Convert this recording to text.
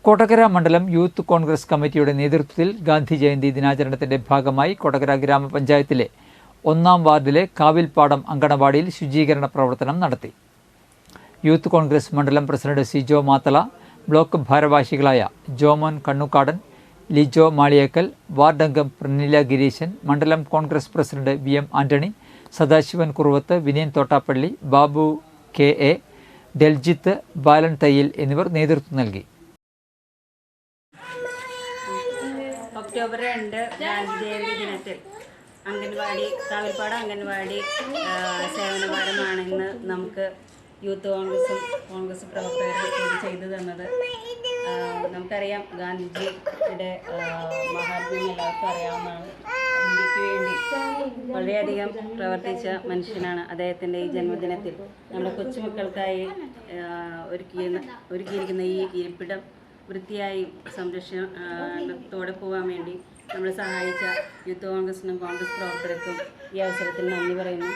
കൊടകര മണ്ഡലം യൂത്ത് കോൺഗ്രസ് കമ്മിറ്റിയുടെ നേതൃത്വത്തിൽ ഗാന്ധി ജയന്തി ദിനാചരണത്തിന്റെ ഭാഗമായി കൊടകര ഗ്രാമപഞ്ചായത്തിലെ 1-ാം വാർഡിലെ കാവിൽപ്പാടം അങ്കണവാടിയിൽ ശുചീകരണ പ്രവർത്തനം നടത്തി. യൂത്ത് കോൺഗ്രസ് മണ്ഡലം പ്രസിഡന്റ് സിജോ മാത്തള, ബ്ലോക്ക് ഭാരവാഹികളായ ജോമോൻ കണ്ണുക്കാടൻ, ലിജോ മാളിയേക്കൽ, വാർഡ് അംഗം പ്രനില ഗിരീശൻ, മണ്ഡലം Congress president VM Antony, Sadasivan Kuruvath, Vinayan Thottappally, Babu KA, ഡെൽജിത്ത്, ബാലൻ തയ്യിൽ എന്നിവർ നേതൃത്വം നൽകി. ഒക്ടോബർ 2 ഗാന്ധി ജയന്തി ദിനത്തിൽ കാവിൽപ്പാടം അംഗൻവാടി സേവനഭാരമാണെന്ന് നമുക്ക് യൂത്ത് കോൺഗ്രസ് പ്രവർത്തകർ കൂടി ചെയ്തു തന്നത്. നമുക്കറിയാം, ഗാന്ധിജിയുടെ മഹാത്മ്യം എല്ലാവർക്കും അറിയാവുന്നതാണ്. ഇന്ത്യക്ക് വേണ്ടി വളരെയധികം പ്രവർത്തിച്ച മനുഷ്യനാണ്. അദ്ദേഹത്തിൻ്റെ ഈ ജന്മദിനത്തിൽ നമ്മുടെ കൊച്ചുമക്കൾക്കായി ഒരുക്കിയിരിക്കുന്ന ഈ ഇരിപ്പിടം വൃത്തിയായി സംരക്ഷണത്തോടെ പോകാൻ വേണ്ടി നമ്മളെ സഹായിച്ച യൂത്ത് കോൺഗ്രസിനും കോൺഗ്രസ് പ്രവർത്തകർക്കും ഈ അവസരത്തിൽ നന്ദി പറയുന്നു.